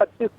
25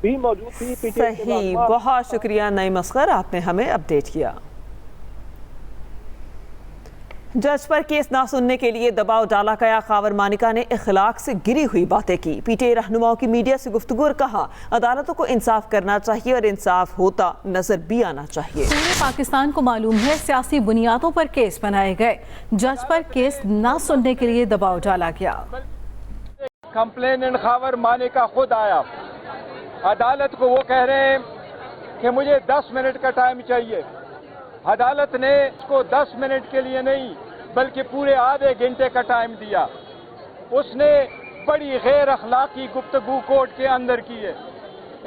بھی موجود تھی۔ صحیح، بہت شکریہ نعیم اصغر، آپ نے ہمیں اپڈیٹ کیا۔ جج پر کیس نہ سننے کے لیے دباؤ ڈالا گیا، خاور مانیکا نے اخلاق سے گری ہوئی باتیں کی۔ پی ٹی آئی رہنماؤں کی میڈیا سے گفتگو اور کہا عدالتوں کو انصاف کرنا چاہیے اور انصاف ہوتا نظر بھی آنا چاہیے۔ پورے پاکستان کو معلوم ہے سیاسی بنیادوں پر کیس بنائے گئے، جج پر کیس نہ سننے کے لیے دباؤ ڈالا گیا۔ کمپلیننٹ خاور مانیکا خود آیا، عدالت کو وہ کہہ رہے ہیں کہ مجھے 10 منٹ کا ٹائم چاہیے۔ عدالت نے اس کو 10 منٹ کے لیے نہیں بلکہ پورے آدھے گھنٹے کا ٹائم دیا۔ اس نے بڑی غیر اخلاقی گفتگو کورٹ کے اندر کی ہے،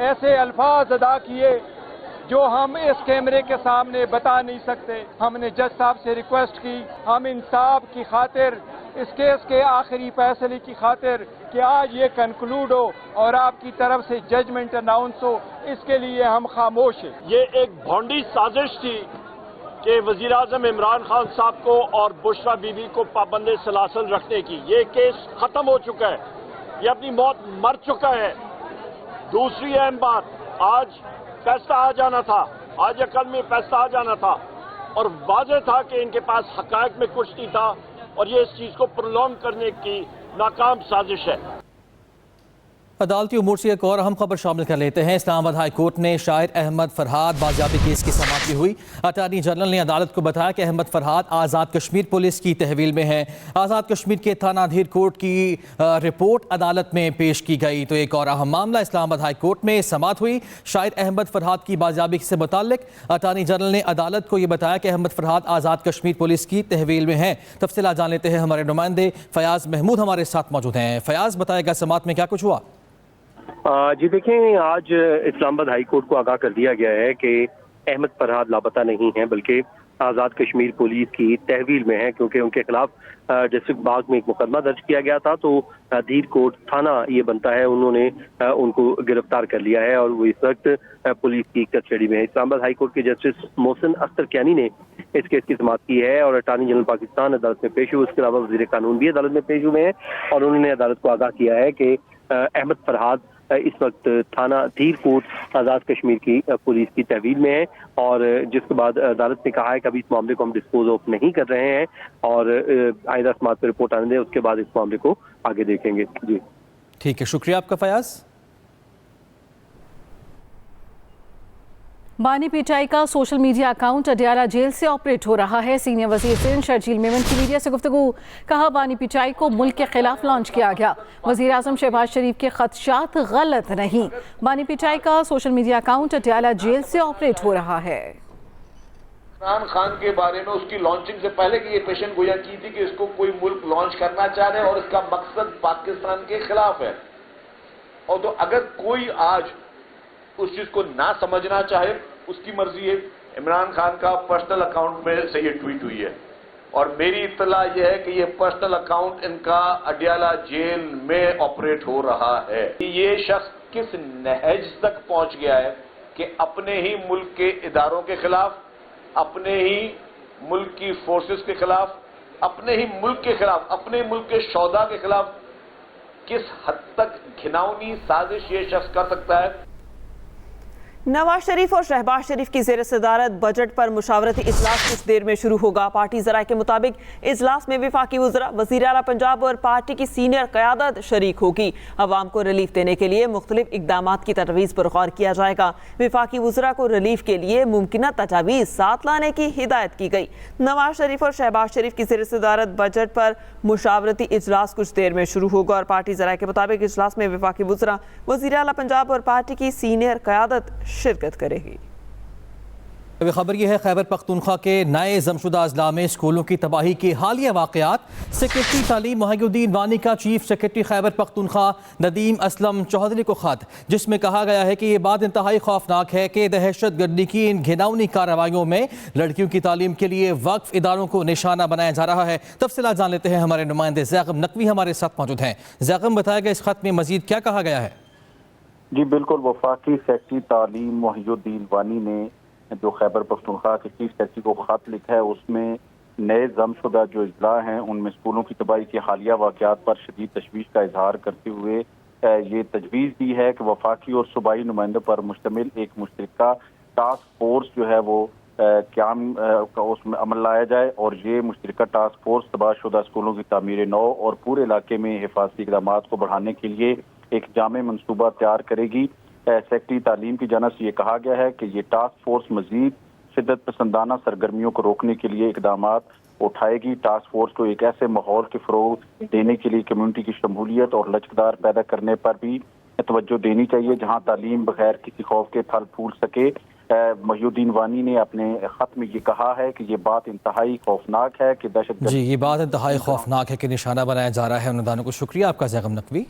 ایسے الفاظ ادا کیے جو ہم اس کیمرے کے سامنے بتا نہیں سکتے۔ ہم نے جج صاحب سے ریکویسٹ کی، ہم انصاف کی خاطر، اس کیس کے آخری فیصلے کی خاطر کہ آج یہ کنکلوڈ ہو اور آپ کی طرف سے ججمنٹ اناؤنس ہو، اس کے لیے ہم خاموش ہیں۔ یہ ایک بھونڈی سازش تھی کہ وزیر اعظم عمران خان صاحب کو اور بشرا بی بی کو پابند سلاسل رکھنے کی۔ یہ کیس ختم ہو چکا ہے، یہ اپنی موت مر چکا ہے۔ دوسری اہم بات، آج فیصلہ آ جانا تھا، آج یا کل میں فیصلہ آ جانا تھا اور واضح تھا کہ ان کے پاس حقائق میں کچھ نہیں تھا اور یہ اس چیز کو پرولونگ کرنے کی ناکام سازش ہے۔ عدالتی امور سے ایک اور اہم خبر شامل کر لیتے ہیں۔ اسلام آباد ہائی کورٹ نے شاعر احمد فرحاد بازیابی کیس کی سماعت کی ہوئی۔ اٹارنی جنرل نے عدالت کو بتایا کہ احمد فرحاد آزاد کشمیر پولیس کی تحویل میں ہیں۔ آزاد کشمیر کے تھانہ دھیر کورٹ کی رپورٹ عدالت میں پیش کی گئی۔ تو ایک اور اہم معاملہ اسلام آباد ہائی کورٹ میں سماعت ہوئی شاعر احمد فرحاد کی بازیابی سے متعلق۔ اٹارنی جنرل نے عدالت کو یہ بتایا کہ احمد فرحاد آزاد کشمیر پولیس کی تحویل میں ہیں۔ تفصیلات جان لیتے ہیں، ہمارے نمائندے فیاض محمود ہمارے ساتھ موجود ہیں۔ فیاض، بتائے گا سماعت میں کیا کچھ ہوا؟ جی دیکھیں، آج اسلام آباد ہائی کورٹ کو آگاہ کر دیا گیا ہے کہ احمد فرحاد لاپتہ نہیں ہیں بلکہ آزاد کشمیر پولیس کی تحویل میں ہیں، کیونکہ ان کے خلاف ڈسٹرکٹ باغ میں ایک مقدمہ درج کیا گیا تھا تو دھیر کورٹ تھانہ یہ بنتا ہے، انہوں نے ان کو گرفتار کر لیا ہے اور وہ اس وقت پولیس کی کسٹڈی میں ہے۔ اسلام آباد ہائی کورٹ کے جسٹس محسن اختر کیانی نے اس کیس کی سماعت کی ہے اور اٹارنی جنرل پاکستان عدالت میں پیش ہوئے، اس کے علاوہ وزیر قانون بھی عدالت میں پیش ہوئے ہیں اور انہوں نے عدالت کو آگاہ کیا ہے کہ احمد فرحاد اس وقت تھانہ دھیر کورٹ آزاد کشمیر کی پولیس کی تحویل میں ہے اور جس کے بعد عدالت نے کہا ہے کہ ابھی اس معاملے کو ہم ڈسپوز آف نہیں کر رہے ہیں اور آئندہ سماعت پہ رپورٹ آنے دیں، اس کے بعد اس معاملے کو آگے دیکھیں گے۔ جی ٹھیک ہے، شکریہ آپ کا فیاض۔ بانی پی ٹی آئی کا social media account Adiala jail سے آپریٹ ہو رہا ہے۔ سینئر وزیر سندھ شرجیل میمن کی میڈیا سے گفتگو، کہا بانی پی ٹی آئی کو ملک کے خلاف لانچ کیا گیا، وزیر اعظم شہباز شریف کے خدشات غلط نہیں۔ بانی پی ٹی آئی کا social media account Adiala jail سے آپریٹ ہو رہا ہے۔ عمران خان کے بارے میں اس کی لانچنگ سے پہلے کہ یہ پیشن گویا کی تھی کہ اس کو کوئی ملک لانچ کرنا چاہ رہے ہیں اور اس کا مقصد پاکستان کے خلاف ہے، اور تو اگر کوئی آج اس چیز کو نہ سمجھنا چاہے اس کی مرضی ہے۔ عمران خان کا پرسنل اکاؤنٹ میں سے یہ ٹویٹ ہوئی ہے اور میری اطلاع یہ ہے کہ یہ پرسنل اکاؤنٹ ان کا اڈیالہ جیل میں آپریٹ ہو رہا ہے۔ یہ شخص کس نہج تک پہنچ گیا ہے کہ اپنے ہی ملک کے اداروں کے خلاف، اپنے ہی ملک کی فورسز کے خلاف، اپنے ہی ملک کے خلاف، اپنے ملک کے شہداء کے خلاف کس حد تک گھناؤنی سازش یہ شخص کر سکتا ہے۔ نواز شریف اور شہباز شریف کی زیر صدارت بجٹ پر مشاورتی اجلاس کچھ دیر میں شروع ہوگا۔ پارٹی ذرائع کے مطابق اجلاس میں وفاقی وزراء، وزیر اعلیٰ پنجاب اور پارٹی کی سینئر قیادت شریک ہوگی۔ عوام کو ریلیف دینے کے لیے مختلف اقدامات کی تجویز پر غور کیا جائے گا۔ وفاقی وزراء کو ریلیف کے لیے ممکنہ تجاویز ساتھ لانے کی ہدایت کی گئی۔ نواز شریف اور شہباز شریف کی زیر صدارت بجٹ پر مشاورتی اجلاس کچھ دیر میں شروع ہوگا اور پارٹی ذرائع کے مطابق اجلاس میں وفاقی وزراء، وزیر اعلیٰ پنجاب اور پارٹی کی سینئر قیادت شرکت کرے گی۔ ابھی خبر یہ ہے خیبر پختونخوا کے نئے ضم شدہ اضلاع میں اسکولوں کی تباہی کے حالیہ واقعات۔ سیکرٹری تعلیم محی الدین وانی کا چیف سیکرٹری خیبر پختونخوا ندیم اسلم چودھری کو خط، جس میں کہا گیا ہے کہ یہ بات انتہائی خوفناک ہے کہ دہشت گردی کی ان گھناؤنی کارروائیوں میں لڑکیوں کی تعلیم کے لیے وقف اداروں کو نشانہ بنایا جا رہا ہے۔ تفصیلات جان لیتے ہیں، ہمارے نمائندے زیغم نقوی ہمارے ساتھ موجود ہیں۔ زیغم، بتایا گیا اس خط میں مزید کیا کہا گیا ہے؟ جی بالکل، وفاقی سیکرٹری تعلیم محی الدین وانی نے جو خیبر پختونخوا کے چیف سیکرٹری کو خط لکھا ہے، اس میں نئے ضم شدہ جو اضلاع ہیں ان میں اسکولوں کی تباہی کے حالیہ واقعات پر شدید تشویش کا اظہار کرتے ہوئے یہ تجویز دی ہے کہ وفاقی اور صوبائی نمائندوں پر مشتمل ایک مشترکہ ٹاسک فورس جو ہے وہ قیام کا اس میں عمل لایا جائے، اور یہ مشترکہ ٹاسک فورس تباہ شدہ اسکولوں کی تعمیر نو اور پورے علاقے میں حفاظتی اقدامات کو بڑھانے کے لیے ایک جامع منصوبہ تیار کرے گی۔ سیکرٹری تعلیم کی جانب سے یہ کہا گیا ہے کہ یہ ٹاسک فورس مزید شدت پسندانہ سرگرمیوں کو روکنے کے لیے اقدامات اٹھائے گی۔ ٹاسک فورس کو ایک ایسے ماحول کے فروغ دینے کے لیے کمیونٹی کی شمولیت اور لچکدار پیدا کرنے پر بھی توجہ دینی چاہیے، جہاں تعلیم بغیر کسی خوف کے پھل پھول سکے۔ محی الدین وانی نے اپنے خط میں یہ کہا ہے کہ یہ بات انتہائی خوفناک ہے کہ دہشت گردی یہ بات انتہائی خوفناک ہے کہ نشانہ بنایا جا رہا ہے۔ ان دانوں کو شکریہ آپ کا زیغم نقوی۔